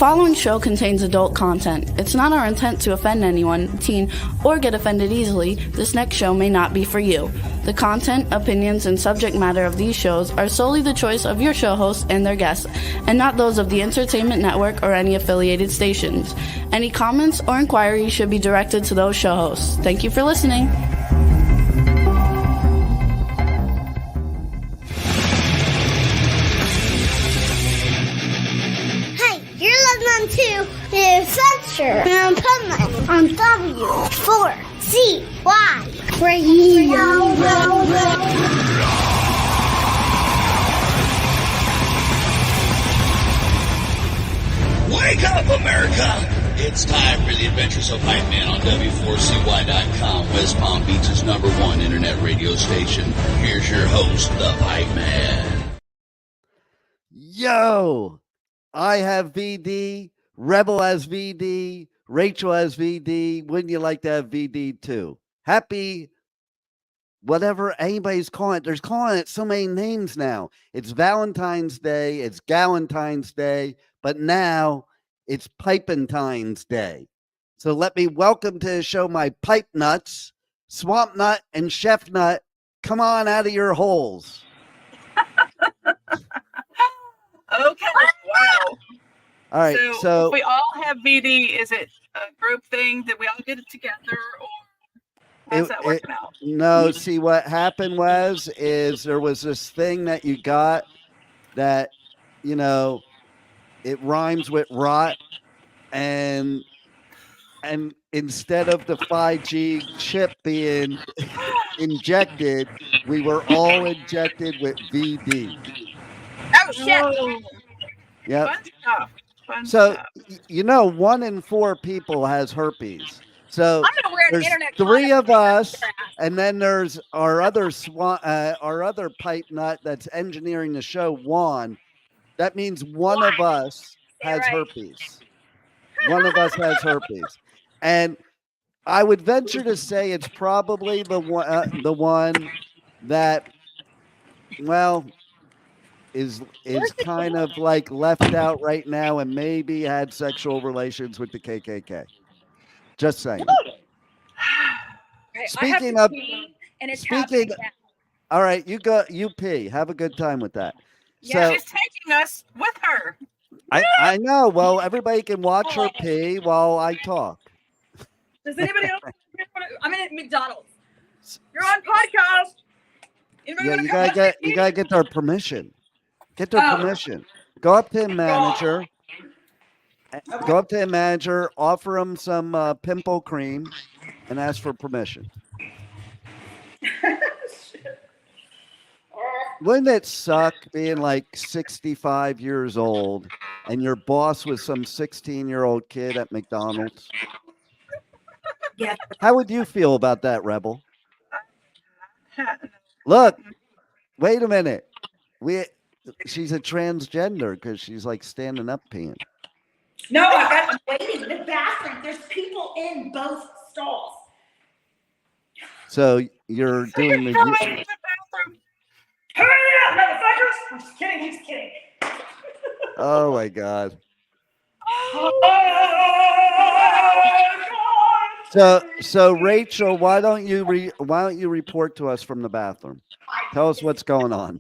following show contains adult content. It's not our intent to offend anyone, teen, or get offended easily. This next show may not be for you. The content, opinions, and subject matter of these shows are solely the choice of your show hosts and their guests, and not those of the Entertainment Network or any affiliated stations. Any comments or inquiries should be directed to those show hosts. Thank you for listening. Listening to the Adventures of Pipeman on W4CY Radio. Wake up, America! It's time for the Adventures of Pipeman on W4CY.com, West Palm Beach's #1 internet radio station. Here's your host, the Pipeman. Yo! I have VD, Rebel has VD, Rachel has VD. Wouldn't you like to have VD too? Happy, whatever anybody's calling it. There's calling it so many names now. It's Valentine's Day, it's Galentine's Day, but now it's Pipentine's Day. So let me welcome to the show my pipe nuts, Swamp Nut and Chef Nut. Come on out of your holes. Okay. Wow. All right. So if we all have VD, is it a group thing? Did we all get it together, or how's that working out? No. See, what happened is there was this thing that you got that, you know, it rhymes with rot, and instead of the 5G chip being injected, we were all injected with VD. Oh, shit. Yeah. Fun stuff. So, you know, 1 in 4 people has herpes. So there's 3 of us, and then there's our other pipe nut that's engineering the show, Juan. That means one of us has herpes. One of us has herpes. And I would venture to say it's probably the one that, well, is kind of like left out right now and maybe had sexual relations with the KKK. Just saying. Speaking of, all right, you pee. Have a good time with that. Yeah, so, she's taking us with her. I know. Well, everybody can watch her pee while I talk. Does anybody else? I'm at McDonald's. You're on podcast. Yeah, you gotta get their permission. Get their permission. Go up to the manager. Go up to the manager. Offer him some pimple cream, and ask for permission. Wouldn't it suck being like 65 years old and your boss was some 16-year-old kid at McDonald's? Yeah. How would you feel about that, Rebel? Look, wait a minute. She's a transgender because she's like standing up peeing. No, I got waiting in the bathroom. There's people in both stalls. So you're doing the bathroom. Hurry up, motherfuckers! I'm just kidding. He's kidding. Oh my God. So Rachel, why don't you report to us from the bathroom? Tell us what's going on.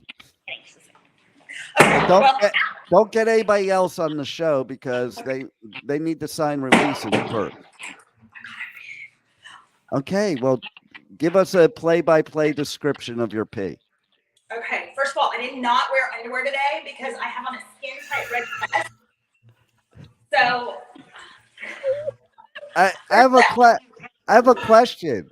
Don't get anybody else on the show because they need to sign releases first. Okay, well, give us a play-by-play description of your pee. Okay, first of all, I did not wear underwear today because I have on a skin-tight red vest. So I have a question.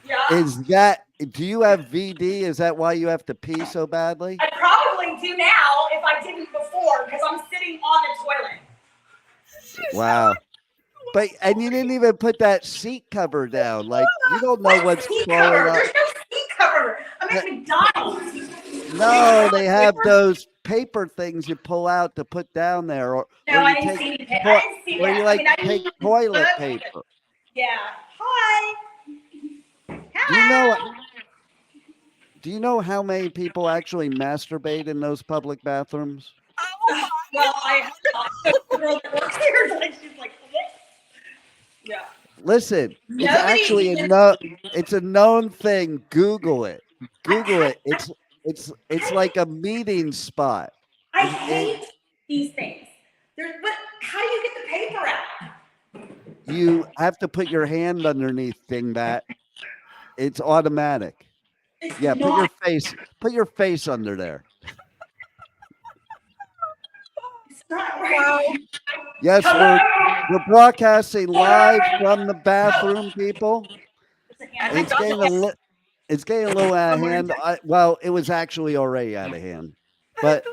Yeah. Do you have VD? Is that why you have to pee so badly? I probably do now if I didn't before because I'm sitting on the toilet. Wow. And you didn't even put that seat cover down. Like, you don't know what's going on. There's no seat cover. I'm at McDonald's. No, they have those paper things you pull out to put down there. Or I didn't see that. Where you take toilet paper. Yeah. Hi. Do you know how many people actually masturbate in those public bathrooms? Oh my Well, the girl that works here is like, she's like, yeah. Listen, it's actually it's a known thing. Google it. Google it. It's like a meeting spot. I hate these things. But how do you get the paper out? You have to put your hand underneath dingbat. It's automatic. Yeah, put your face under there. It's not right. Yes, we're broadcasting live from the bathroom, people. It's getting a little out of hand. Well, it was actually already out of hand. But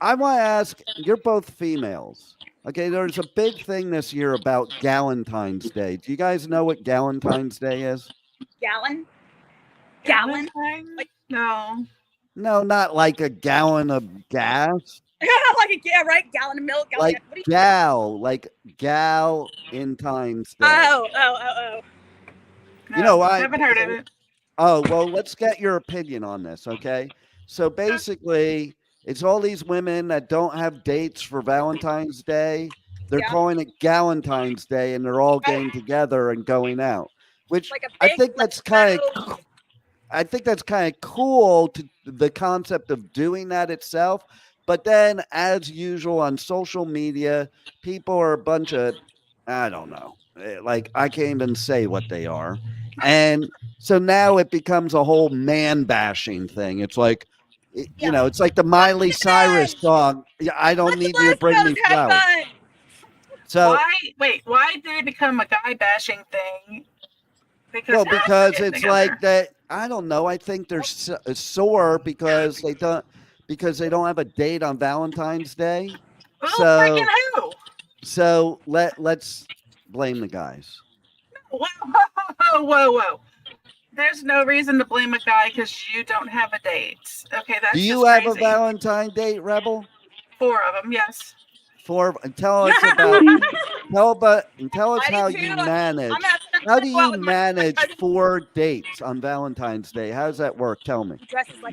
I want to ask, you're both females. Okay, there's a big thing this year about Galentine's Day. Do you guys know what Galentine's Day is? Gallon? No. No, not like a gallon of gas. Right? Gallon of milk. Like Galentine's Day. Oh. No, I haven't heard of it. Oh, well, let's get your opinion on this, okay? So basically, it's all these women that don't have dates for Valentine's Day. They're calling it Galentine's Day, and they're all getting together and going out, which I think that's kind of cool to the concept of doing that itself. But then, as usual on social media, people are a bunch of, I don't know, like I can't even say what they are. And so now it becomes a whole man bashing thing. It's like, it's like the Miley Cyrus song. I don't need you to bring me flowers. So why did it become a guy bashing thing? Because it's like that. I don't know. I think they're sore because they don't have a date on Valentine's Day. So let's blame the guys. Whoa. There's no reason to blame a guy because you don't have a date. Okay, that's Do you have a Valentine date, Rebel? 4 of them, yes. 4. Tell us how you manage. How do you manage 4 dates on Valentine's Day? How does that work? Tell me.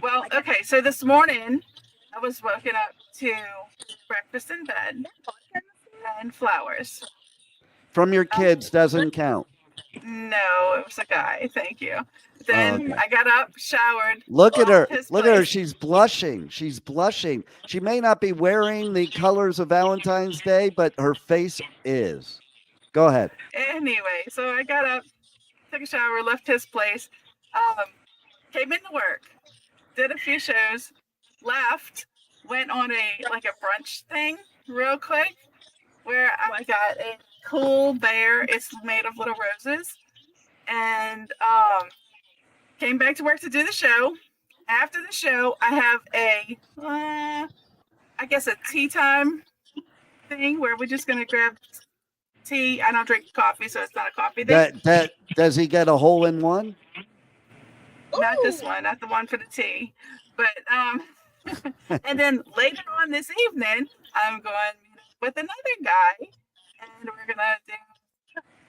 Well, okay, so this morning I was woken up to breakfast in bed and flowers. From your kids doesn't count. No, it was a guy. Thank you. Then I got up, showered. Look at her. Look at her. She's blushing. She may not be wearing the colors of Valentine's Day, but her face is. Go ahead. Anyway, so I got up, took a shower, left his place, came into work, did a few shows, left, went on a brunch thing real quick where I got a cool bear. It's made of little roses, and came back to work to do the show. After the show, I have a tea time thing where we're just gonna grab tea. I don't drink coffee, so it's not a coffee thing. That does he get a hole in one? Not this one, not the one for the tea, but and then later on this evening, I'm going with another guy, and we're gonna do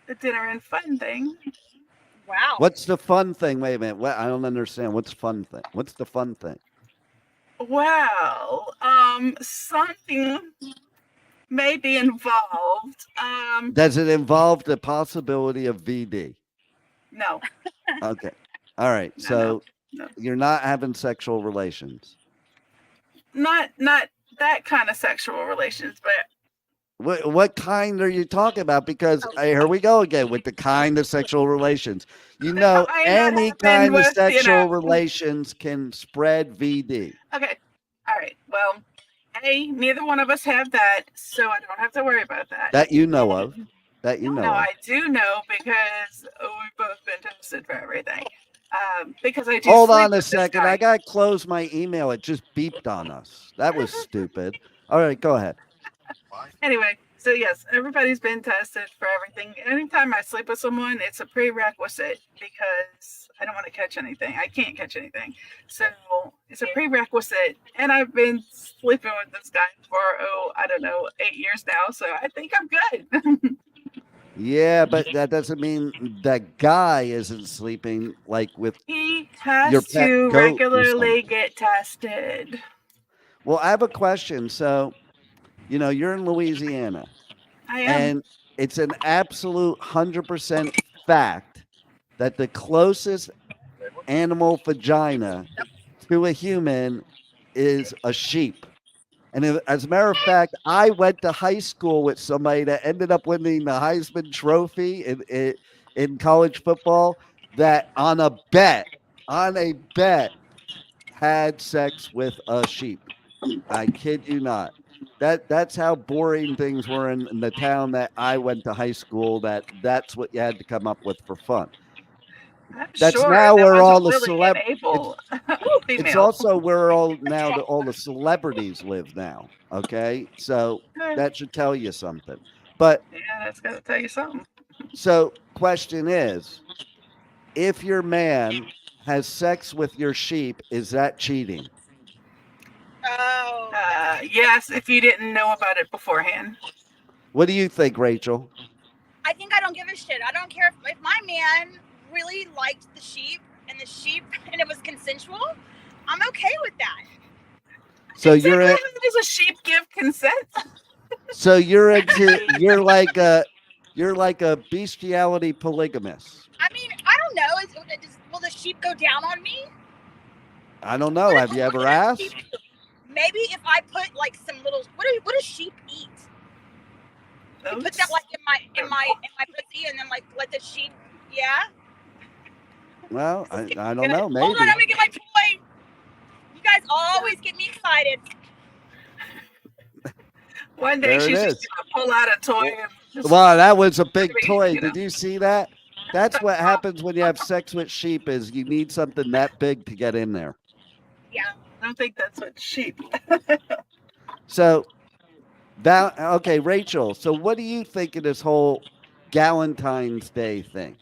the dinner and fun thing. Wow. What's the fun thing? Wait a minute. I don't understand. What's fun thing? What's the fun thing? Well, something may be involved. Does it involve the possibility of VD? No. Okay. All right. No. You're not having sexual relations. Not that kind of sexual relations, but what kind are you talking about? Because here we go again with the kind of sexual relations. Any kind of sexual relations can spread VD. Okay. All right. Well, neither one of us have that, so I don't have to worry about that. That you know of. No, I do know because we've both been tested for everything. Because I do. Hold on a second. I got to close my email. It just beeped on us. That was stupid. All right, go ahead. Anyway, so yes, everybody's been tested for everything. Anytime I sleep with someone, it's a prerequisite because I don't want to catch anything. I can't catch anything. So it's a prerequisite. And I've been sleeping with this guy for, 8 years now. So I think I'm good. Yeah, but that doesn't mean that guy isn't sleeping with he has to regularly get tested. Well, I have a question. So, you're in Louisiana, I am. and it's an absolute 100% fact that the closest animal vagina to a human is a sheep. And as a matter of fact, I went to high school with somebody that ended up winning the Heisman Trophy in college football that on a bet, had sex with a sheep. I kid you not. That's how boring things were in the town that I went to high school. That's what you had to come up with for fun. I'm That's sure now that where was all a the willing and able it's female. also where all the celebrities live now. Okay, so that should tell you something. But Yeah, that's got to tell you something. so question is, if your man has sex with your sheep, is that cheating? Oh. Yes, if you didn't know about it beforehand. What do you think, Rachel? I think I don't give a shit. I don't care if my man really liked the sheep and it was consensual. I'm okay with that. So exactly. Does a sheep give consent? So you're like a bestiality polygamist. I mean, I don't know. Will the sheep go down on me? I don't know. Have you ever asked? Maybe if I put like some little what do sheep eat? You put that like in my pussy and then like let the sheep. Yeah. Well, I don't know. Maybe. Hold on, I'm gonna get my toy. You guys always get me excited. One day she's just gonna pull out a toy. Wow, that was a big toy. Did you see that? That's what happens when you have sex with sheep. Is you need something that big to get in there. Yeah. I don't think that's what sheep. So, okay, Rachel. So, what do you think of this whole Galentine's Day thing?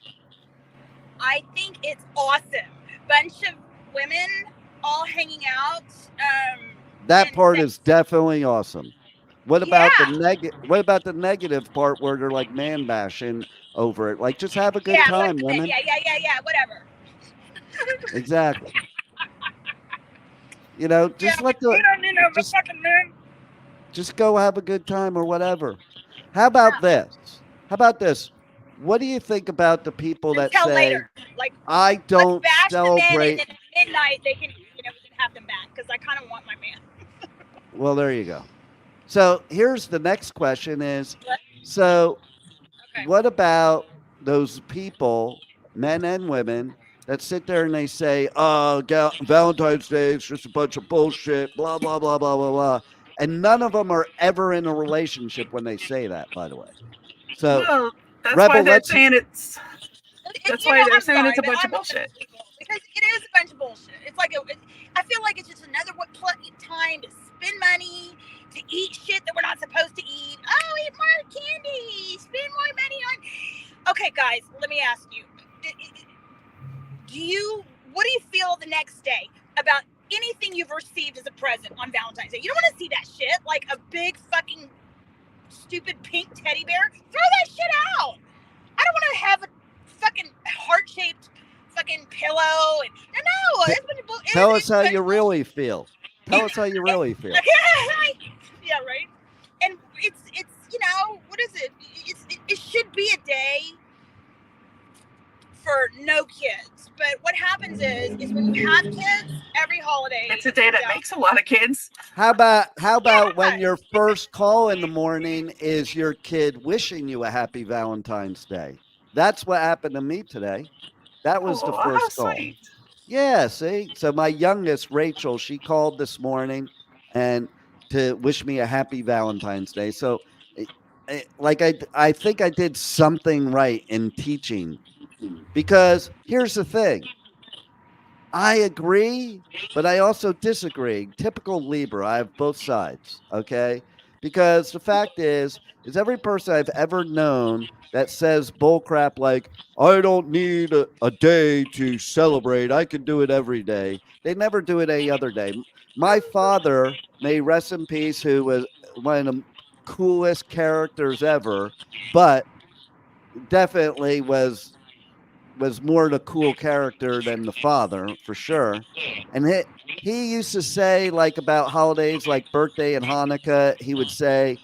I think it's awesome. Bunch of women all hanging out. That part is definitely awesome. What about What about the negative part where they're like man bashing over it? Like, just have a good time, women. Yeah. Whatever. Exactly. Just let just go have a good time or whatever. How about this? What do you think about the people that say, later. Like, I don't bash celebrate? The men and at midnight they can, we can have them back because I kind of want my man. Well, there you go. So here's the next question: what about those people, men and women, that sit there and they say, "Oh, Valentine's Day is just a bunch of bullshit," blah blah blah blah blah blah, and none of them are ever in a relationship when they say that. By the way, so that's why they're saying it's. That's why they're saying it's a bunch of bullshit. Because it is a bunch of bullshit. It's like I feel like it's just another time to spend money, to eat shit that we're not supposed to eat. Oh, eat more candy, spend more money on. Okay, guys, let me ask you. What do you feel the next day about anything you've received as a present on Valentine's Day? You don't want to see that shit, like a big fucking stupid pink teddy bear. Throw that shit out. I don't want to have a fucking heart-shaped fucking pillow. Tell us how you really feel. Tell us how you really feel. Yeah, right. And it's what is it? It should be a day for no kids. But what happens is when you have kids, every holiday. It's a day that makes a lot of kids. How about when your first call in the morning is your kid wishing you a happy Valentine's Day? That's what happened to me today. That was the first call. Sweet. Yeah, see? So my youngest, Rachel, she called this morning and to wish me a happy Valentine's Day. So I think I did something right in teaching, because here's the thing. I agree, but I also disagree. Typical Libra. I have both sides, okay? Because the fact is every person I've ever known that says bullcrap like, I don't need a day to celebrate, I can do it every day, they never do it any other day. My father, may rest in peace, who was one of the coolest characters ever, but definitely was was more the cool character than the father, for sure. And he used to say, like, about holidays like birthday and Hanukkah, he would say,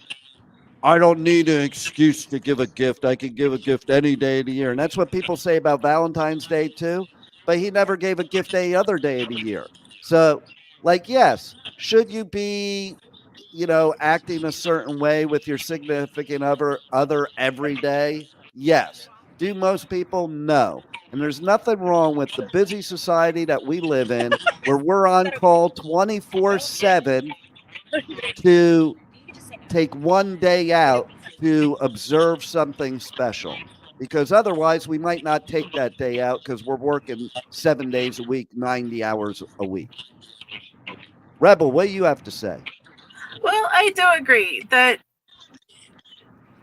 I don't need an excuse to give a gift. I can give a gift any day of the year. And that's what people say about Valentine's Day too. But he never gave a gift any other day of the year. So, like, yes, should you be, acting a certain way with your significant other every day? Yes. Do most people? No. And there's nothing wrong with the busy society that we live in where we're on call 24/7 to take one day out to observe something special, because otherwise we might not take that day out because we're working 7 days a week, 90 hours a week. Rebel, what do you have to say? Well, I do agree that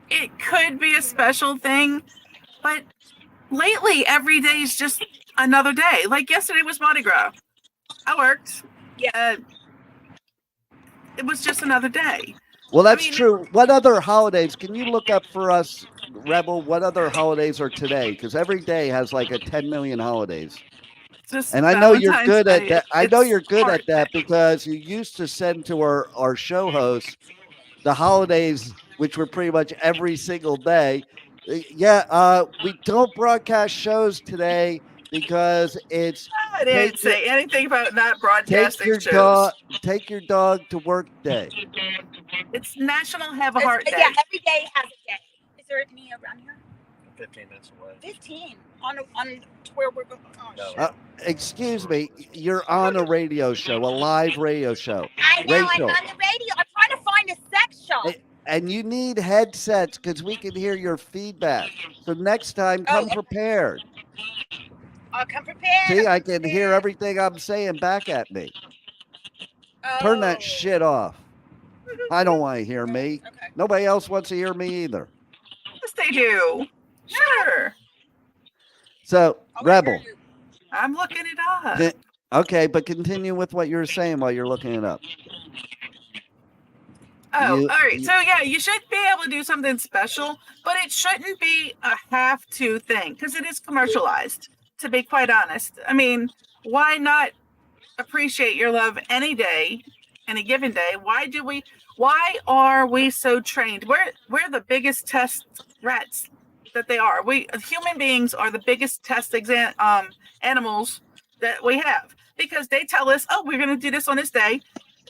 it could be a special thing, but lately every day is just another day. Like yesterday was Mardi Gras. I worked. Yeah. It was just another day. Well, that's true. What other holidays? Can you look up for us, Rebel, what other holidays are today? Because every day has like a 10 million holidays. And I know you're good at that. I know you're good at that because you used to send to our show hosts the holidays, which were pretty much every single day. Yeah, we don't broadcast shows today because it's. I didn't say anything about not broadcasting shows. Take your dog to work day. It's National Have a Heart Day. Yeah, every day has a day. Is there any around here? 15 minutes away. 15 on where we're going. Oh, excuse me, you're on a radio show, a live radio show. I know, Rachel. I'm on the radio. I'm trying to find a sex shop. And you need headsets because we can hear your feedback. So next time, come prepared. I'll come prepared. See, I can hear everything I'm saying back at me. Turn that shit off. I don't want to hear me. Okay. Nobody else wants to hear me either. Yes, they do. Sure. So, Rebel. I'm looking it up. Okay, but continue with what you're saying while you're looking it up. Oh, all right. So, yeah, you should be able to do something special, but it shouldn't be a have-to thing because it is commercialized, to be quite honest. I mean, why not appreciate your love any day, any given day? Why are we so trained? We're the biggest test rats that they are. We human beings are the biggest test animals that we have because they tell us, oh, we're going to do this on this day.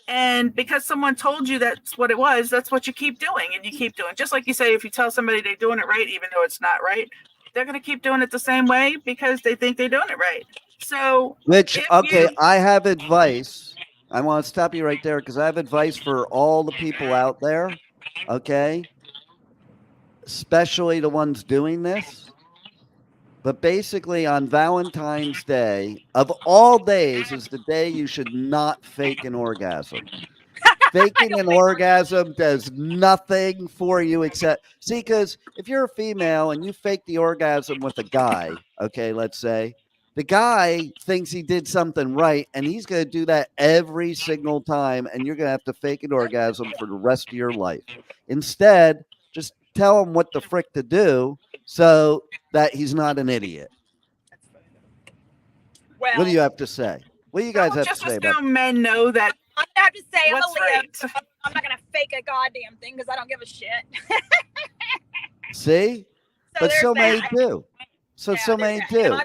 And because someone told you that's what it was, that's what you keep doing. And you keep doing. Just like you say, if you tell somebody they're doing it right, even though it's not right, they're going to keep doing it the same way because they think they're doing it right. So, I have advice. I want to stop you right there because I have advice for all the people out there. Okay. Especially the ones doing this. But basically on Valentine's Day, of all days, is the day you should not fake an orgasm. Faking an orgasm does nothing for you except, see, because if you're a female and you fake the orgasm with a guy, okay, let's say, the guy thinks he did something right, and he's going to do that every single time, and you're going to have to fake an orgasm for the rest of your life. Instead, just tell him what the frick to do so that he's not an idiot. Well, what do you have to say? What do you guys have to say about that? Men know that. I'm going to have to say I'm a Leo. Right. I'm not going to fake a goddamn thing because I don't give a shit. See? But so many do. So many do.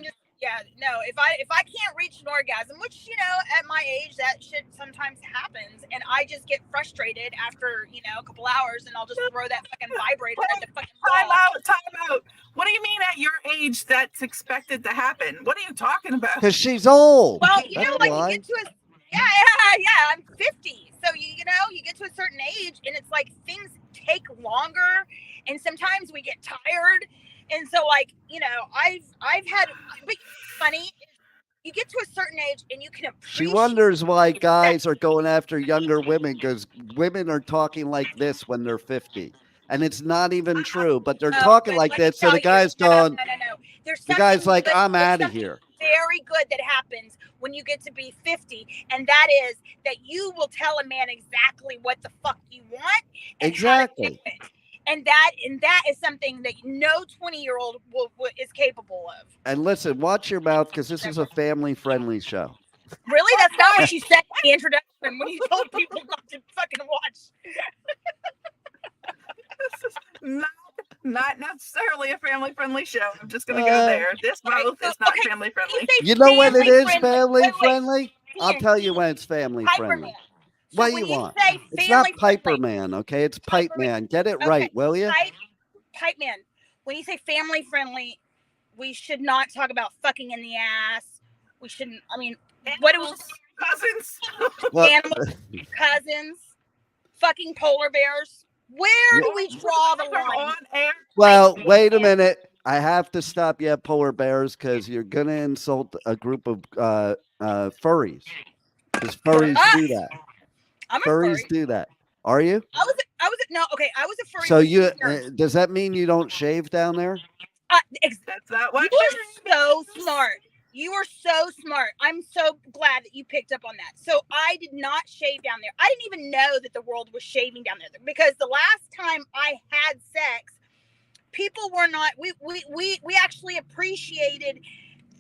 If I can't reach an orgasm, which, at my age, that shit sometimes happens, and I just get frustrated after, a couple hours, and I'll just throw that fucking vibrator at the fucking wall. Time out. What do you mean at your age that's expected to happen? What are you talking about? Because she's old. Well, you get to I'm 50. So, you get to a certain age, and it's like things take longer, and sometimes we get tired. And so, I've had, but funny, you get to a certain age and you can appreciate. She wonders why guys are going after younger women because women are talking like this when they're 50. And it's not even true, but they're talking like this. So the guy's going, no. The guy's like, I'm out of here. Very good that happens when you get to be 50. And that is that you will tell a man exactly what the fuck you want. Exactly. And that is something that no 20-year-old is capable of. And listen, watch your mouth because this is a family-friendly show. Really? That's not what you said in the introduction when you told people not to fucking watch. This is not necessarily a family-friendly show. I'm just going to go there. This mouth is not family-friendly. You know when it is family-friendly? I'll tell you when it's family-friendly. What do you want? It's not Piperman, okay? It's Pipeman. Get it right, will you? Pipeman. When you say family-friendly, we should not talk about fucking in the ass. We shouldn't. I mean, what it was? Cousins. Animals, cousins, fucking polar bears. Where do we draw the line? Well, wait a minute. I have to stop you at polar bears because you're going to insult a group of furries. Because furries do that. Furries do that. Are you? I was a furry. So does that mean you don't shave down there? That's not what you are so smart. You are so smart. I'm so glad that you picked up on that. So I did not shave down there. I didn't even know that the world was shaving down there because the last time I had sex, people were not. We actually appreciated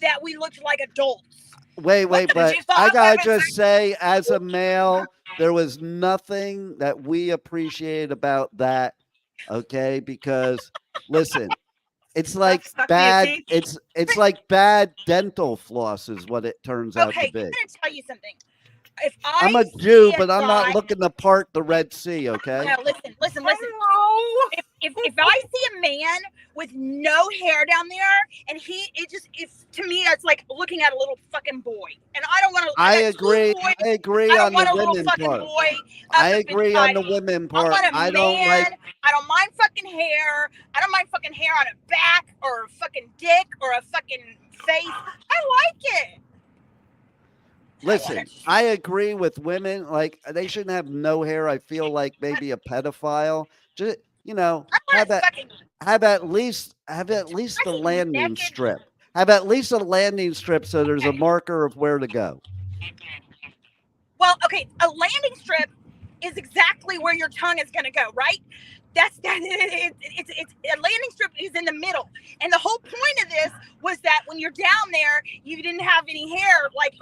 that we looked like adults. Wait, but I gotta just say, as a male, there was nothing that we appreciated about that. Okay, because listen, it's like bad. It's like bad dental floss is what it turns out to be. Okay, I'm gonna tell you something. I'm a Jew, but I'm not looking to part the Red Sea. Okay. No, listen. If I see a man with no hair down there, and to me, it's like looking at a little fucking boy, and I don't want to. I agree on the women part. I agree on the women part. I don't mind fucking hair. I don't mind fucking hair on a back or a fucking dick or a fucking face. I like it. Listen, I agree with women. Like they shouldn't have no hair. I feel like maybe a pedophile. Just have at least the landing strip. Have at least a landing strip so there's a marker of where to go. Well, okay, a landing strip is exactly where your tongue is going to go, right? It's a landing strip is in the middle. And the whole point of this was that when you're down there, you didn't have any hair, like,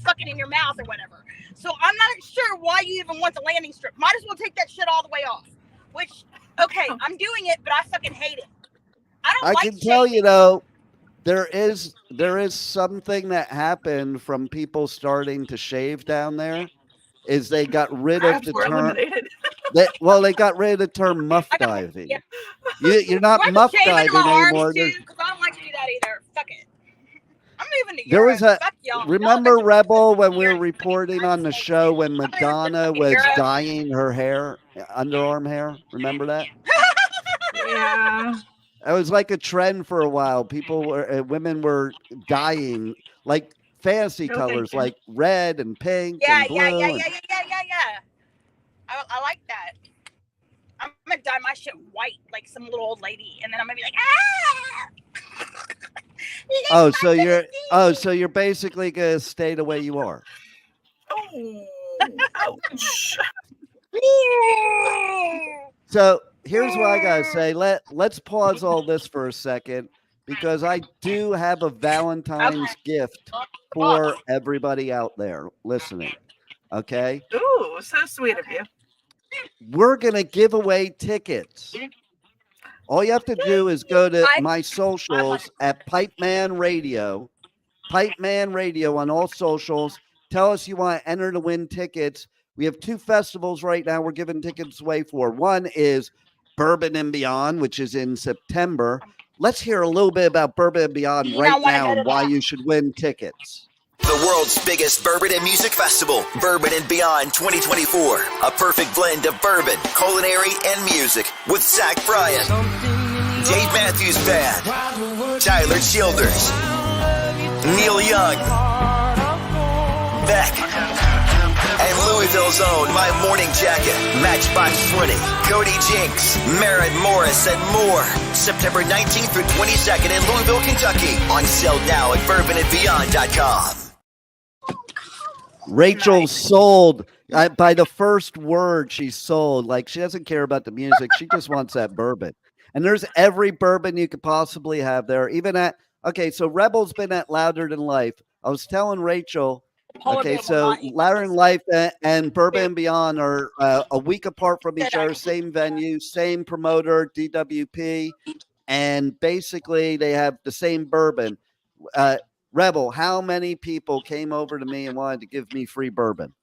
fucking in your mouth or whatever. So I'm not sure why you even want the landing strip. Might as well take that shit all the way off. Which, okay, I'm doing it, but I fucking hate it. I can tell you though, there is something that happened from people starting to shave down there. Is they got rid of the term. They got rid of the term muff diving. Yeah. You're not muff diving anymore. Because I don't like to do that either. Fuck it. I'm moving to Europe. Remember Rebel when we were reporting on the show when Madonna was dyeing her hair, underarm hair? Remember that? Yeah. It was like a trend for a while. Women were dyeing like fancy colors like red and pink and blue. Yeah. I like that. I'm gonna dye my shit white like some little old lady, and then I'm gonna be like, so you're basically gonna stay the way you are. Oh, ouch. So here's what I gotta say. Let's pause all this for a second because I do have a Valentine's gift for everybody out there listening. Okay. Ooh, so sweet of you. We're going to give away tickets. All you have to do is go to my socials at Pipeman Radio. Pipeman Radio on all socials. Tell us you want to enter to win tickets. We have 2 festivals right now we're giving tickets away for. One is Bourbon and Beyond, which is in September. Let's hear a little bit about Bourbon and Beyond right now and why you should win tickets. The world's biggest bourbon and music festival, Bourbon and Beyond 2024. A perfect blend of bourbon, culinary, and music with Zach Bryan, Dave Matthews Band, Tyler Childers, Neil Young, Beck, and Louisville's own My Morning Jacket, Matchbox 20, Cody Jinks, Merritt Morris, and more. September 19th through 22nd in Louisville, Kentucky. On sale now at bourbonandbeyond.com. Rachel sold By the first word she sold, like she doesn't care about the music. She just wants that bourbon. And there's every bourbon you could possibly have there. Even at, okay, so Rebel's been at Louder Than Life. I was telling Rachel, okay, so Louder Than Life and Bourbon and Beyond are a week apart from each other, same venue, same promoter, DWP, and basically they have the same bourbon. Rebel, how many people came over to me and wanted to give me free bourbon?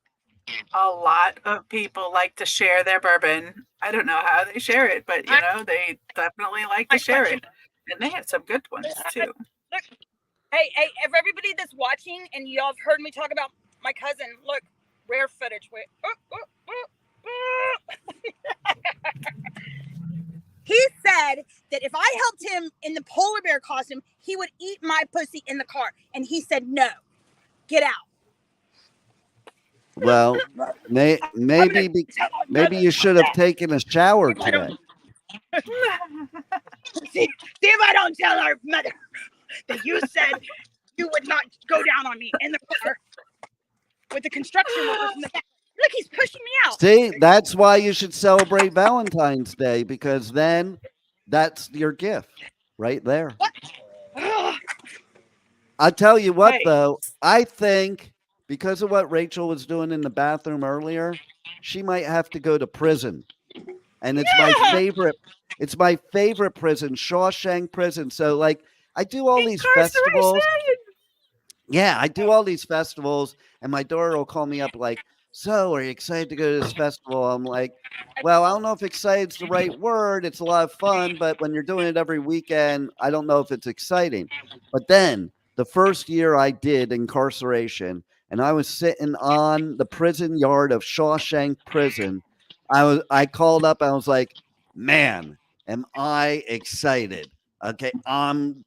A lot of people like to share their bourbon. I don't know how they share it, but they definitely like to share it. And they have some good ones too. Look, hey, if everybody that's watching and y'all have heard me talk about my cousin, look, rare footage. He said that if I helped him in the polar bear costume, he would eat my pussy in the car. And he said, no, get out. Well, maybe you should have taken a shower today. See if I don't tell our mother that you said you would not go down on me in the car with the construction workers in the back. Look, he's pushing me out. See, that's why you should celebrate Valentine's Day, because then that's your gift right there. What? I'll tell you what, though, I think because of what Rachel was doing in the bathroom earlier, she might have to go to prison. And it's my favorite. It's my favorite prison, Shawshank Prison. So, like, I do all these festivals. Yeah, I do all these festivals, and my daughter will call me up like, so are you excited to go to this festival? I'm like, well, I don't know if excited's the right word. It's a lot of fun, but when you're doing it every weekend, I don't know if it's exciting. But then the first year I did InkCarceration, and I was sitting on the prison yard of Shawshank Prison, I called up, I was like, man, am I excited. Okay, I'm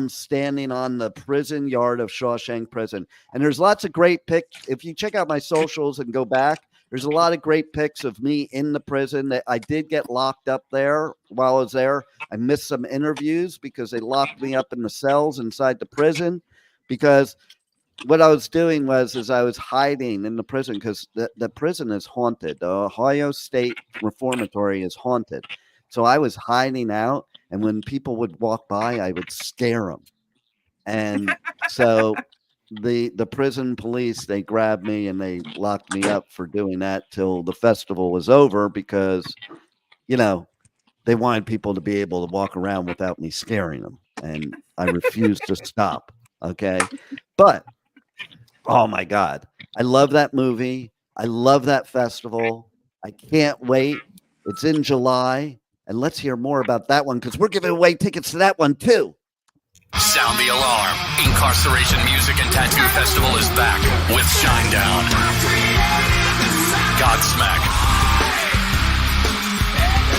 standing on the prison yard of Shawshank Prison. And there's lots of great pics. If you check out my socials and go back, there's a lot of great pics of me in the prison. That I did get locked up there while I was there. I missed some interviews because they locked me up in the cells inside the prison, because what I was doing is I was hiding in the prison, because the prison is haunted. The Ohio State Reformatory is haunted. So I was hiding out, and when people would walk by, I would scare them. And so the prison police, they grabbed me and they locked me up for doing that till the festival was over, because, they wanted people to be able to walk around without me scaring them. And I refused to stop. Okay. But, oh my God, I love that movie. I love that festival. I can't wait. It's in July. And let's hear more about that one, because we're giving away tickets to that one too. Sound the alarm. InkCarceration Music and Tattoo Festival is back with Shinedown, Godsmack,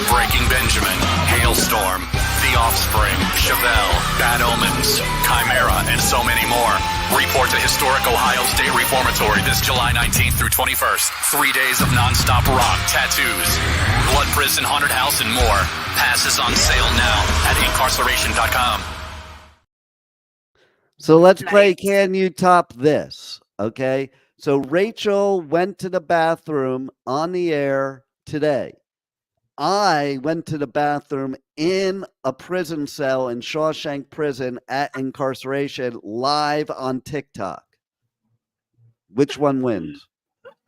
Breaking Benjamin, Hailstorm, The Offspring, Chevelle, Bad Omens, Chimera, and so many more. Report to historic Ohio State Reformatory this July 19th through 21st. 3 days of nonstop rock, tattoos, blood prison, haunted house, and more. Passes on sale now at InkCarceration.com. So let's play Can You Top This? Okay. So Rachel went to the bathroom on the air today. I went to the bathroom in a prison cell in Shawshank Prison at InkCarceration live on TikTok. Which one wins?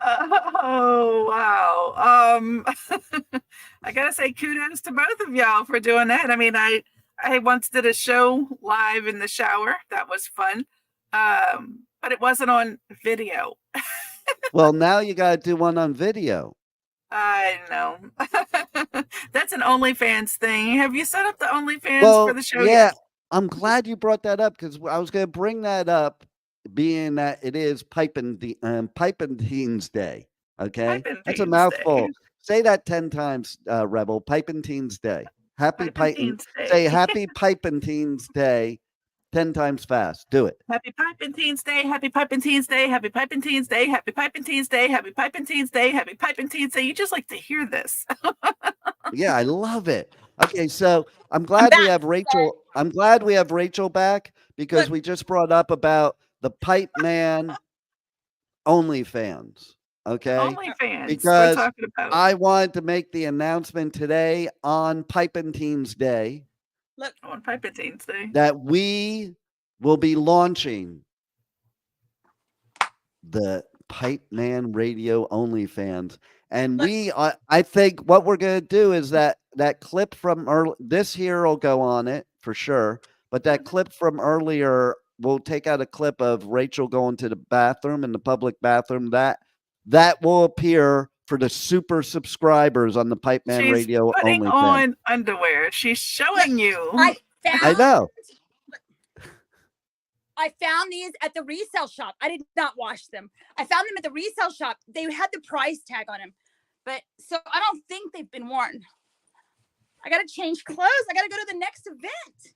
Oh, wow. I gotta say kudos to both of y'all for doing that. I mean, I once did a show live in the shower. That was fun. But it wasn't on video. Well, now you got to do one on video. I know. That's an OnlyFans thing. Have you set up the OnlyFans for the show yet? I'm glad you brought that up, because I was going to bring that up, being that it is Pipentine's Day. Okay? That's a mouthful. Day. Say that 10 times, Rebel. Pipentine's Day. Happy Pipentine's Day. Say Happy Pipentine's Day 10 times fast. Do it. Happy Pipentine's Day. Happy Pipentine's Day. Happy Pipentine's Day. Happy Pipentine's Day. Happy Pipentine's Day. Happy Pipentine's Day. You just like to hear this. Yeah, I love it. Okay, so I'm glad we have Rachel. I'm glad we have Rachel back, because we just brought up about the Pipeman OnlyFans. Okay. OnlyFans. Because we're talking about. I wanted to make the announcement today on Pipentine's Day. Look, on Pipentine's Day. That we will be launching the Pipeman Radio OnlyFans. And I think what we're going to do is that clip from this here will go on it for sure. But that clip from earlier, we'll take out a clip of Rachel going to the bathroom in the public bathroom. That will appear for the super subscribers on the Pipeman Radio putting OnlyFans. On underwear. She's showing you. I know. I found these at the resale shop. I did not wash them. I found them at the resale shop. They had the price tag on them. But so I don't think they've been worn. I got to change clothes. I got to go to the next event.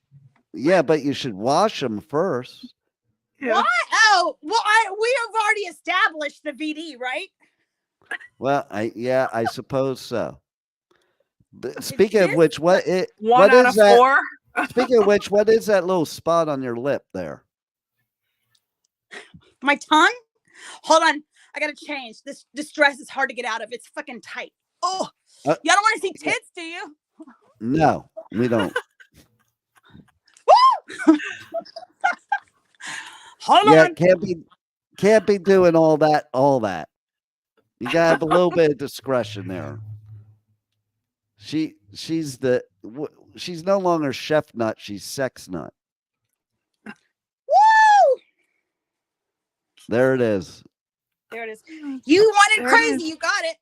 Yeah, but you should wash them first. Yeah. Why? Oh, well, we have already established the VD, right? Well, I suppose so. But speaking of which, what is that? 4? Speaking of which, what is that little spot on your lip there? My tongue? Hold on. I gotta change. This dress is hard to get out of. It's fucking tight. Oh, y'all don't want to see tits, do you? No, we don't. Woo! Hold on. Can't be doing all that. You gotta have a little bit of discretion there. She's no longer chef nut. She's sex nut. Woo! There it is. There it is. You wanted crazy. You got it.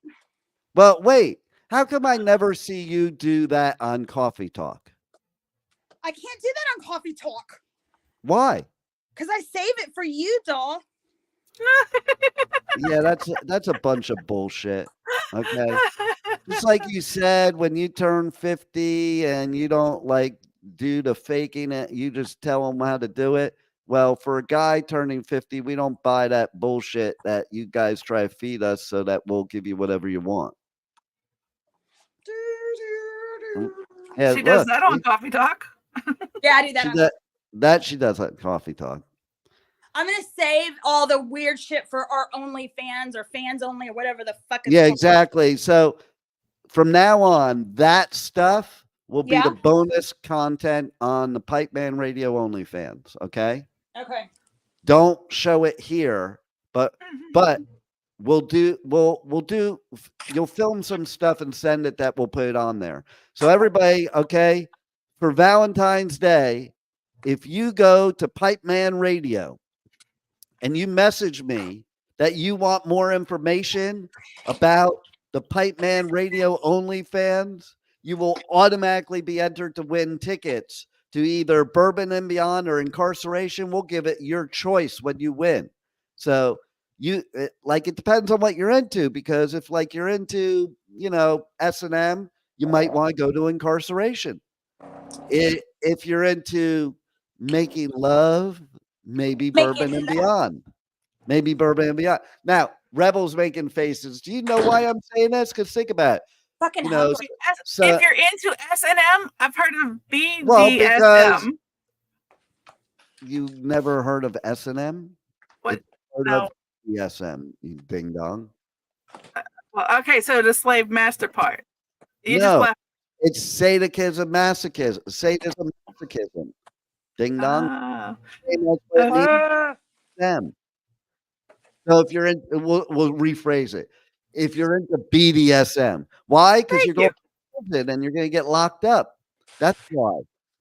Well, wait. How come I never see you do that on Coffee Talk? I can't do that on Coffee Talk. Why? Because I save it for you, doll. Yeah, that's a bunch of bullshit. Okay. Just like you said, when you turn 50 and you don't do the faking it, you just tell them how to do it. Well, for a guy turning 50, we don't buy that bullshit that you guys try to feed us so that we'll give you whatever you want. Yeah, she does that on Coffee Talk? Yeah, I do that. She does on Coffee Talk. I'm going to save all the weird shit for our OnlyFans or fans only or whatever the fuck it's Yeah, called. exactly. So from now on, that stuff will be the bonus content on the Pipeman Radio OnlyFans. Okay. Okay. Don't show it here, but we'll do. You'll film some stuff and send it. That we'll put it on there. So everybody, okay, for Valentine's Day, if you go to Pipeman Radio and you message me that you want more information about the Pipeman Radio OnlyFans, you will automatically be entered to win tickets to either Bourbon and Beyond or InkCarceration. We'll give it your choice when you win. So it depends on what you're into, because if you're into, S&M, you might want to go to InkCarceration. If you're into making love, maybe Bourbon and Beyond. Maybe Bourbon and Beyond. Now, Rebel's making faces. Do you know why I'm saying this? Because think about it. Fucking if you're into S&M, I've heard of BDSM. You never heard of S&M? What? Heard of BDSM, you ding dong. Well, okay, so the slave master part. It's sadism, masochism. Ding dong. Them. So if you're in, we'll rephrase it. If you're into BDSM, why? Because you're going to prison and you're going to get locked up. That's why.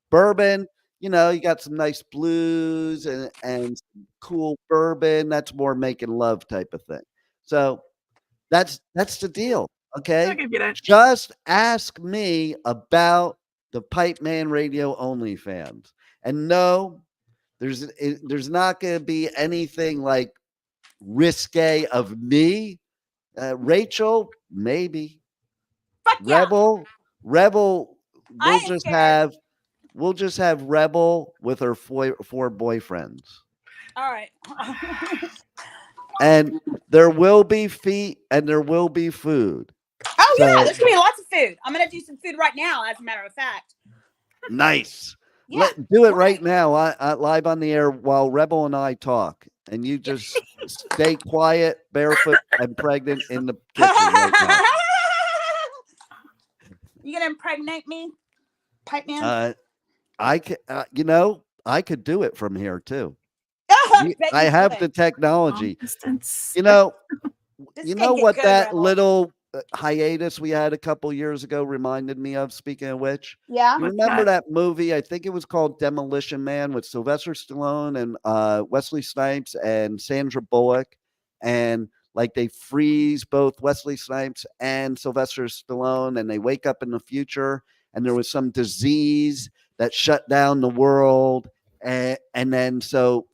Bourbon, you got some nice blues and cool bourbon. That's more making love type of thing. So that's the deal. Okay. Just ask me about the Pipeman Radio OnlyFans. And no, there's not going to be anything risque of me. Rachel, maybe. Fuck yeah. Rebel. We'll just have Rebel with her four boyfriends. All right. And there will be feet and there will be food. Oh yeah, there's gonna be lots of food. I'm gonna do some food right now, as a matter of fact. Nice. Yeah. Do it right now, live on the air while Rebel and I talk. and you just stay quiet, barefoot, and pregnant in the kitchen right now. You gonna impregnate me, Pipeman? I could, I could do it from here too. I I have the technology. You know what that little hiatus we had a couple years ago reminded me of, speaking of which? Yeah. You remember that movie? I think it was called Demolition Man with Sylvester Stallone and Wesley Snipes and Sandra Bullock. And like they freeze both Wesley Snipes and Sylvester Stallone, and they wake up in the future, and there was some disease that shut down the world. And then so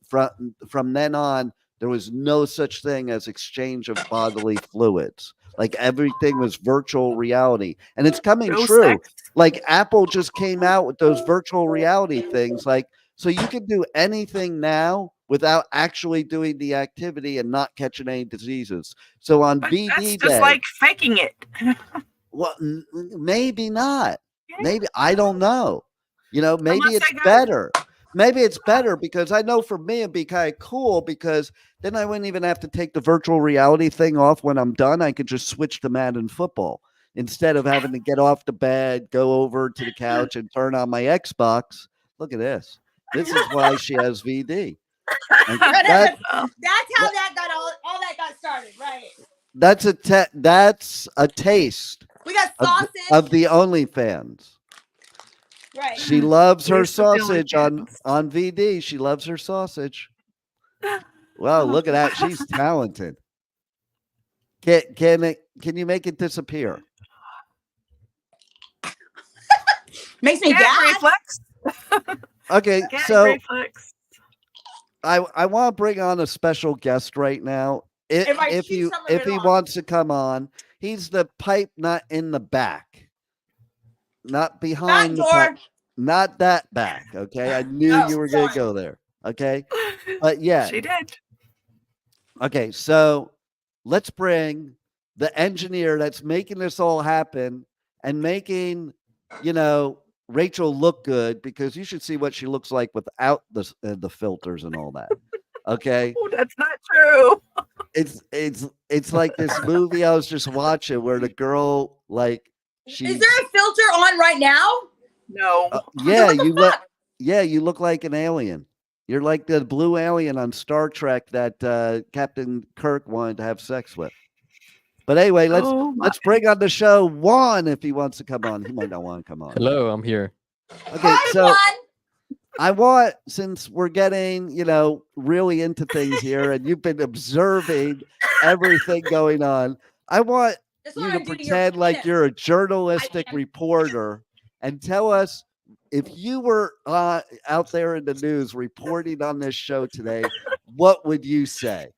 from then on, there was no such thing as exchange of bodily fluids. Like everything was virtual reality, and it's coming true. Sex. Like Apple just came out with those virtual reality things. Like, so you can do anything now without actually doing the activity and not catching any diseases. So on VD that's just Day, like faking it. Well, maybe not. Maybe, I don't know. Maybe it's better. Maybe it's better because I know for me it'd be kind of cool because then I wouldn't even have to take the virtual reality thing off when I'm done. I could just switch to Madden football instead of having to get off the bed, go over to the couch and turn on my Xbox. Look at this. This is why she has VD. That's how that got all that got started, right? That's a taste. We got sausage of the OnlyFans. Right. She loves her sausage on VD. She loves her sausage. Well, look at that. She's talented. Can you make it disappear? Makes me gas. Reflex. Okay, so I want to bring on a special guest right now. If he wants to come on, he's the pipe nut in the back. Not behind the back, not that back. Okay. I knew you were going to go there. Okay. But yeah. She did. Okay. So let's bring the engineer that's making this all happen and making, Rachel look good, because you should see what she looks like without the filters and all that. Okay. Oh, that's not true. It's like this movie I was just watching where the girl is there a filter on right now? No. You look like an alien. You're like the blue alien on Star Trek that Captain Kirk wanted to have sex with. But anyway, let's bring on the show Juan if he wants to come on. He might not want to come on. Hello, I'm here. Okay, Hi, so Juan. I want, since we're getting, really into things here, and you've been observing everything going on, I want you to pretend like you're a journalistic reporter and tell us, if you were out there in the news reporting on this show today, what would you say?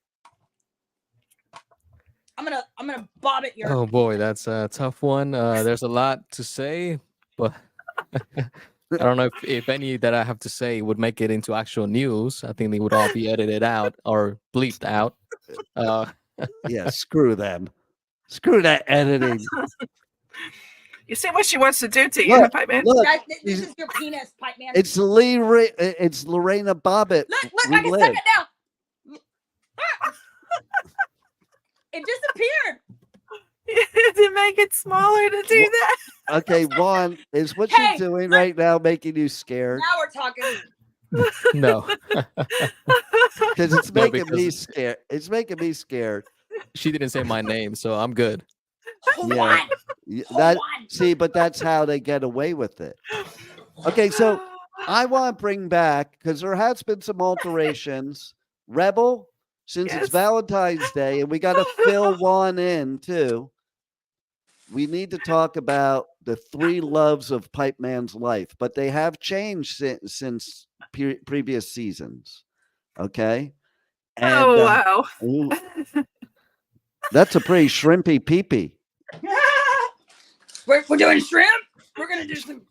I'm gonna bob it your. Oh boy, that's a tough one. There's a lot to say, but I don't know if any that I have to say would make it into actual news. I think they would all be edited out or bleeped out. Yeah, screw them. Screw that editing. You see what she wants to do to you, Pipeman? This is your penis, Pipeman. It's Lorena Bobbitt. Look, I can suck it now. It disappeared. To make it smaller to do that. Okay, Juan, is what she's doing right now making you scared? Now we're talking. No. Because it's making me scared. It's making me scared. She didn't say my name, so I'm good. Yeah. But that's how they get away with it. Okay, so I want to bring back, because there has been some alterations. Rebel, since it's Valentine's Day, and we got to fill one in too. We need to talk about the three loves of Pipeman's life, but they have changed since previous seasons. Okay. And, wow. That's a pretty shrimpy peepee. We're doing shrimp. We're gonna do some.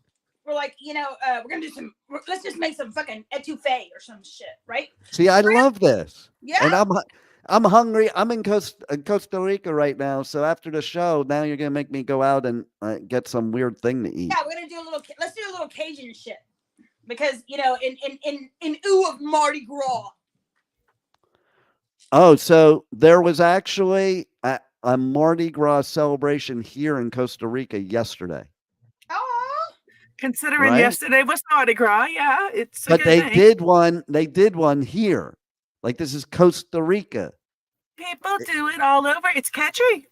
We're like, we're gonna do some. Let's just make some fucking etouffee or some shit, right? See, I love this. Yeah. And I'm hungry. I'm in Costa Rica right now. So after the show, now you're gonna make me go out and get some weird thing to eat. Yeah, we're gonna do let's do a little Cajun shit, because in lieu of Mardi Gras. Oh, so there was actually a Mardi Gras celebration here in Costa Rica yesterday. Oh, Considering Right? yesterday was Mardi Gras, yeah, it's a But good they thing. did one here. Like, this is Costa Rica. People do it all over. It's catchy.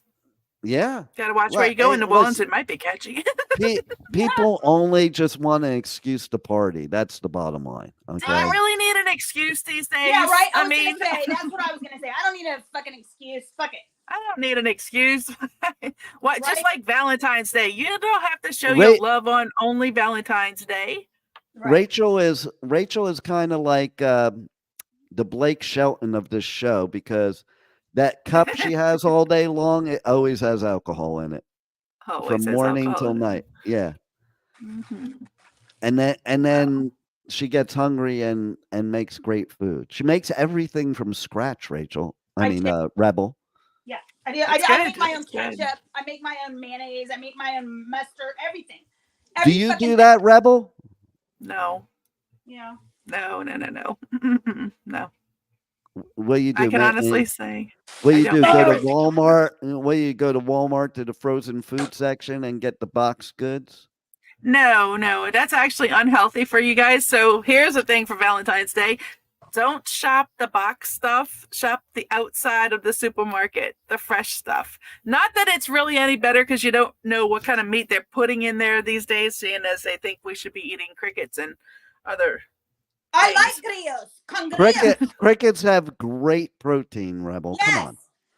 Yeah. Gotta watch Well, where you go in New listen, Orleans. It might be catchy. people only just want an excuse to party. That's the bottom line. Do Okay. you really need an excuse these days? yeah, right. I was mean, gonna say that's what I was gonna say. I don't need a fucking excuse. Fuck it. I don't need an excuse. What? Just Right. like Valentine's Day, you don't have to show Ra- your love on only Valentine's Day. Right. Rachel is kind of like the Blake Shelton of this show, because that cup she has all day long, it always has alcohol in it Always from has morning alcohol till in it. night. Yeah. Mhm. And then she gets hungry and makes great food. She makes everything from scratch, Rachel. I I mean, did. Rebel. Yeah, I do. That's I good. make my own That's good. ketchup. I make my own mayonnaise. I make my own mustard. Everything. Do Every you fucking do that, Rebel? No, thing. Yeah. no. No. What do you do? I can man? honestly say. What do I you don't do? make Go to everything. Walmart? What do you go to Walmart to the frozen food section and get the boxed goods? No, that's actually unhealthy for you guys. So here's the thing for Valentine's Day. Don't shop the box stuff. Shop the outside of the supermarket, the fresh stuff. Not that it's really any better, because you don't know what kind of meat they're putting in there these days, seeing as they think we should be eating crickets and other I things. like grillos. Con grillos. Crickets have great protein, Rebel. Yes. Come on.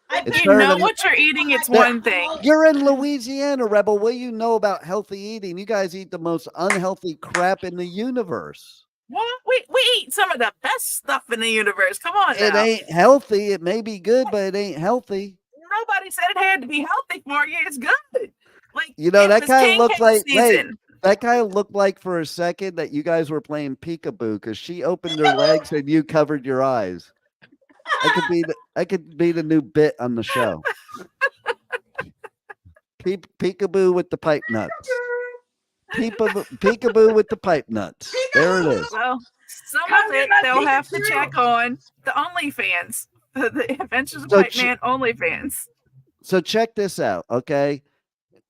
I It's You better know than- what you're eating, it's Yeah. one thing. You're in Louisiana, Rebel. What do you know about healthy eating? You guys eat the most unhealthy crap in the universe. Well, we eat some of the best stuff in the universe. Come on It now. ain't healthy. It may be good, but it ain't healthy. Nobody said it had to be healthy for you. It's good. Like, You know, it that was kind of king looked cake like season. that kind of looked like for a second that you guys were playing peekaboo, because she opened her legs and you covered your eyes. I could be the new bit on the show. Peekaboo with the pipe nuts. Peekaboo with the pipe nuts. There it is. Well, some of it they'll have to check on the OnlyFans, the Adventures of So Pipeman OnlyFans. So check this out, okay?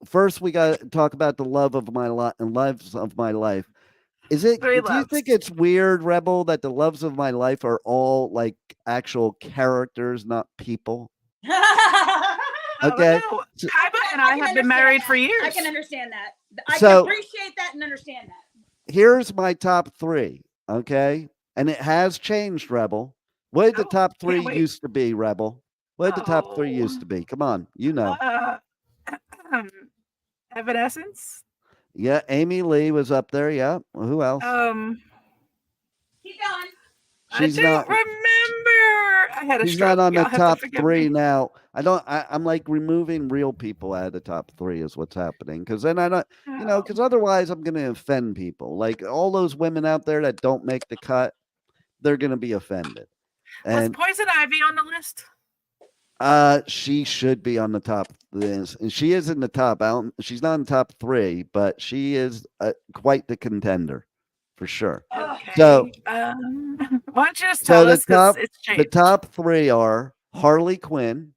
First, we got to talk about the love of my lives of my life. Is it? Three Do you loves. think it's weird, Rebel, that the loves of my life are all like actual characters, not people? Okay. No, So- Kaiba and I have been married for years. I can understand that. I So- can appreciate that and understand that. Here's my top three, okay? And it has changed, Rebel. What did the Oh, top can't three wait. used to be, Rebel? What did the top three Oh. used to be? Come on, you know. Evanescence. Yeah, Amy Lee was up there. Yeah. Well, who else? Keep going. She's I don't not. remember. I had a She's stroke. not on the Y'all have to top forgive three me. now. I'm like removing real people out of the top three is what's happening. Because then I don't, Oh. because otherwise I'm going to offend people. Like all those women out there that don't make the cut, they're going to be offended. Was And Poison Ivy on the list? she should be on the top. This, and she is in the top. She's not in the top three, but she is quite the contender for sure. Okay. So- why don't you just So tell the us, 'cause top, it's the changed. top three are Harley Quinn,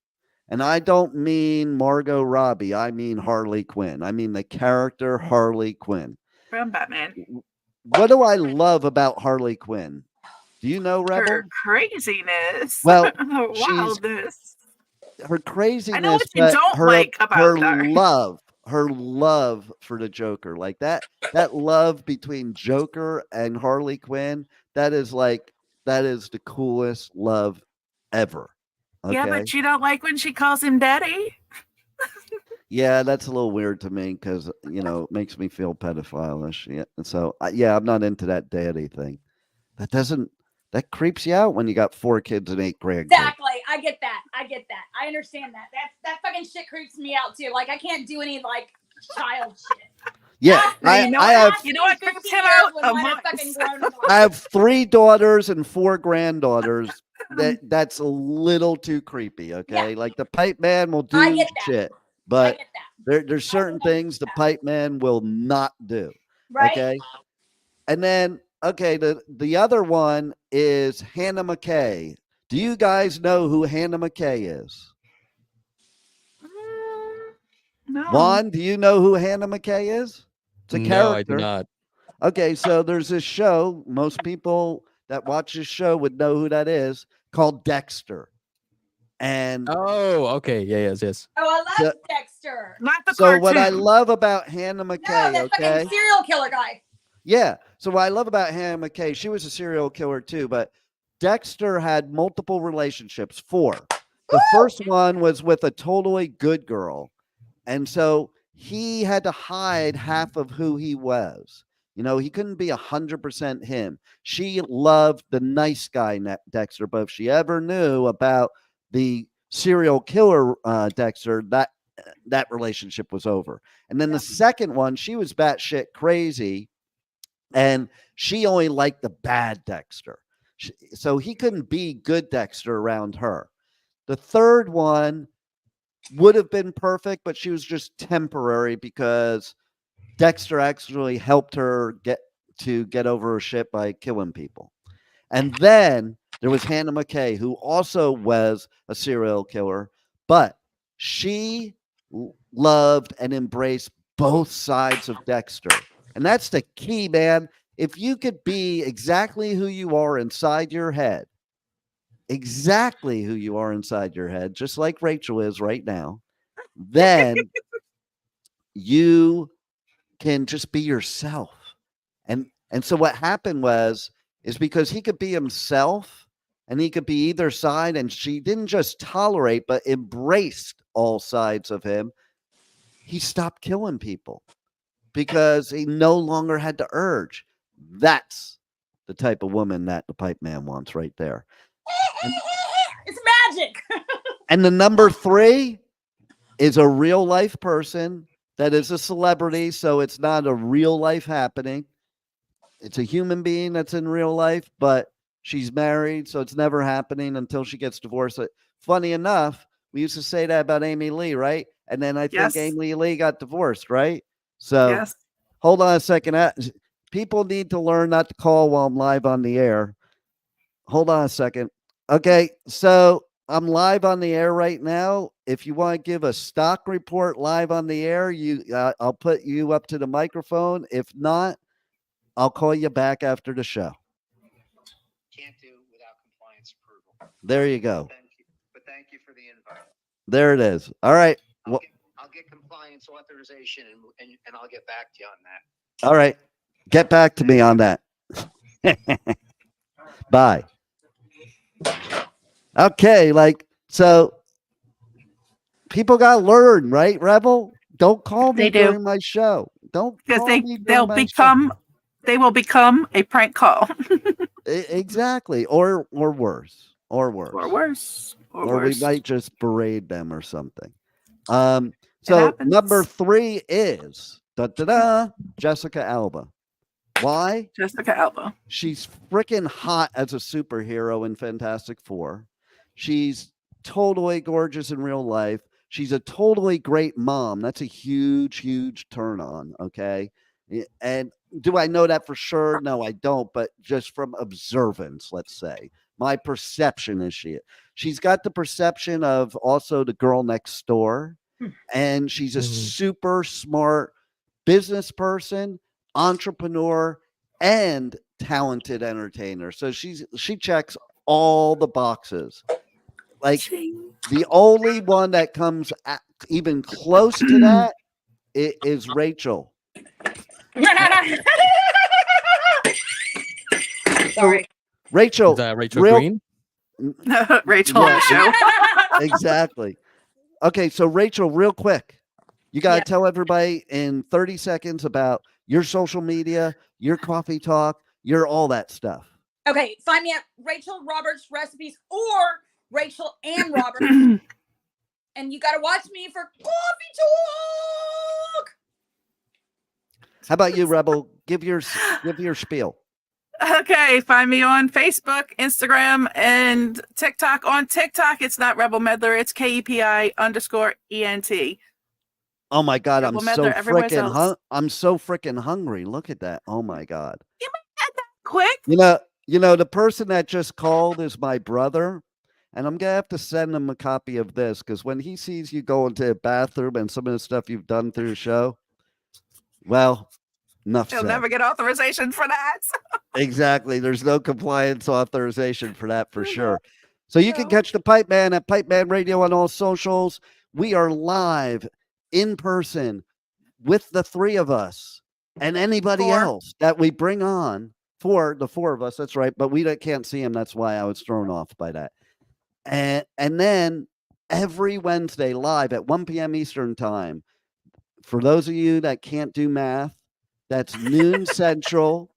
and I don't mean Margot Robbie. I mean Harley Quinn. I mean the character Harley Quinn. From Batman. What do I love about Harley Quinn? Do you know, Rebel? Her craziness. Well, her she's- wildness. Her craziness, I know what you but don't her, like about her her. love for the Joker, like that love between Joker and Harley Quinn, that is the coolest love ever. Okay? Yeah, but you don't like when she calls him daddy? Yeah, that's a little weird to me because it makes me feel pedophile-ish. Yeah, and so I'm not into that daddy thing. That creeps you out when you got 4 kids and 8 grandkids. Exactly. I get that. I understand that. That fucking shit creeps me out too. Like I can't do any like child shit. Yeah, You know what creeps him out? I have 3 daughters and 4 granddaughters. That's a little too creepy. Okay, like the pipe man will I do get that. shit, I but get that. there's certain things the pipe man will not do. Right? Okay, and then the other one is Hannah McKay. Do you guys know who Hannah McKay is? No. Juan, do you know who Hannah McKay is? It's a character. No, I do not. Okay, so there's this show. Most people that watch this show would know who that is, called Dexter. And Oh, okay. Yeah, yes. Oh, I love Dexter. Not the so cartoon. what I love about Hannah No, McKay, that okay? fucking serial killer guy. Yeah. So what I love about Hannah McKay, she was a serial killer too, but Dexter had multiple relationships, 4. The first one was with a totally good girl. And so he had to hide half of who he was. You know, he couldn't be 100% him. She loved the nice guy, Dexter, but if she ever knew about the serial killer Dexter, that relationship was over. And then the second one, she was batshit crazy, and she only liked the bad Dexter. So he couldn't be good Dexter around her. The third one would have been perfect, but she was just temporary because Dexter actually helped her get over her shit by killing people. And then there was Hannah McKay, who also was a serial killer, but she loved and embraced both sides of Dexter. And that's the key, man. If you could be exactly who you are inside your head, just like Rachel is right now, then you can just be yourself. And so what happened is because he could be himself and he could be either side, and she didn't just tolerate but embraced all sides of him, he stopped killing people because he no longer had the urge. That's the type of woman that the Pipe Man wants right there. It's magic. And the number 3 is a real life person that is a celebrity, so it's not a real life happening. It's a human being that's in real life, but she's married, so it's never happening until she gets divorced. Funny enough, we used to say that about Amy Lee, right? And then I think Amy Lee got divorced, right? So hold on a second. People need to learn not to call while I'm live on the air. Hold on a second. Okay, so I'm live on the air right now. If you want to give a stock report live on the air, I'll put you up to the microphone. If not, I'll call you back after the show. Can't do without compliance approval. There you go. Thank you for the invite. There it is. All right. I'll get compliance authorization and I'll get back to you on that. All right. Get back to me on that. Bye. Okay. So people got to learn, right, Rebel? Don't call me during my show. Don't because they will become a prank call. Exactly. Or worse. Or we might just berate them or something. So number 3 is Jessica Alba. Why? Jessica Alba. She's freaking hot as a superhero in Fantastic Four. She's totally gorgeous in real life. She's a totally great mom. That's a huge, huge turn on. Okay. And do I know that for sure? No, I don't. But just from observance, let's say, my perception is she's got the perception of also the girl next door. And she's a super smart business person, entrepreneur, and talented entertainer. So she checks all the boxes. Like the only one that comes even close to that is Rachel. Sorry. Rachel. Is that Rachel Green? Rachel on the show. Exactly. Okay, so Rachel, real quick, you got to tell everybody in 30 seconds about your social media, your coffee talk, your all that stuff. Okay, find me at Rachel Roberts Recipes or Rachel and Roberts. And you got to watch me for coffee talk. How about you, Rebel? Give your spiel. Okay, find me on Facebook, Instagram, and TikTok. On TikTok, it's not Rebel Meddler, it's KEPI_ENT. Oh my God, Rebel Meddler, I'm so freaking hungry. Look at that. Oh my God. You might add that quick. You know, the person that just called is my brother. And I'm going to have to send him a copy of this because when he sees you go into the bathroom and some of the stuff you've done through the show, well, enough He'll said. never get authorization for that. Exactly. There's no compliance authorization for that for sure. So you can catch the Pipeman at Pipeman Radio on all socials. We are live in person with the three of us and anybody else that we bring on. The four of us, that's right. But we can't see him. That's why I was thrown off by that. And then every Wednesday live at 1 p.m. Eastern time. For those of you that can't do math, that's noon Central,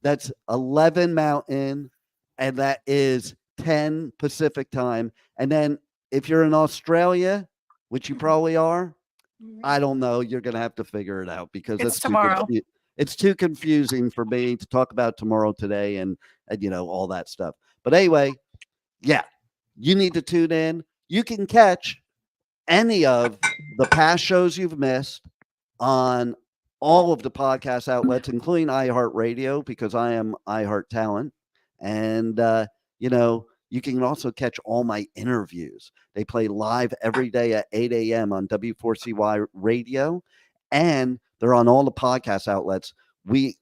that's 11 Mountain, and that is 10 Pacific time. And then if you're in Australia, which you probably are, I don't know, you're going to have to figure it out because it's tomorrow. It's too confusing for me to talk about tomorrow today and all that stuff. But anyway, yeah, you need to tune in. You can catch any of the past shows you've missed on all of the podcast outlets, including iHeartRadio, because I am iHeart Talent. And, you can also catch all my interviews. They play live every day at 8 a.m. on W4CY Radio, and they're on all the podcast outlets.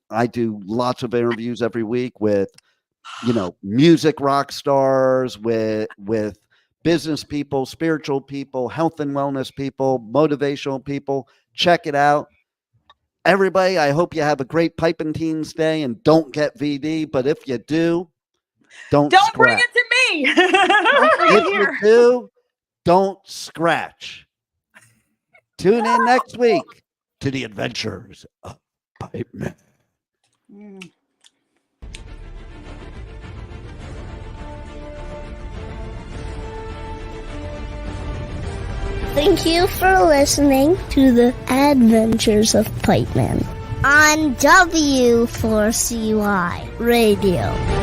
I do lots of interviews every week with, music rock stars, with business people, spiritual people, health and wellness people, motivational people. Check it out. Everybody, I hope you have a great Pipentine's Day and don't get VD. But if you do, don't bring it to me. If you do, don't scratch. Tune in next week to the Adventures of Pipeman. Thank you for listening to the Adventures of Pipeman on W4CY Radio.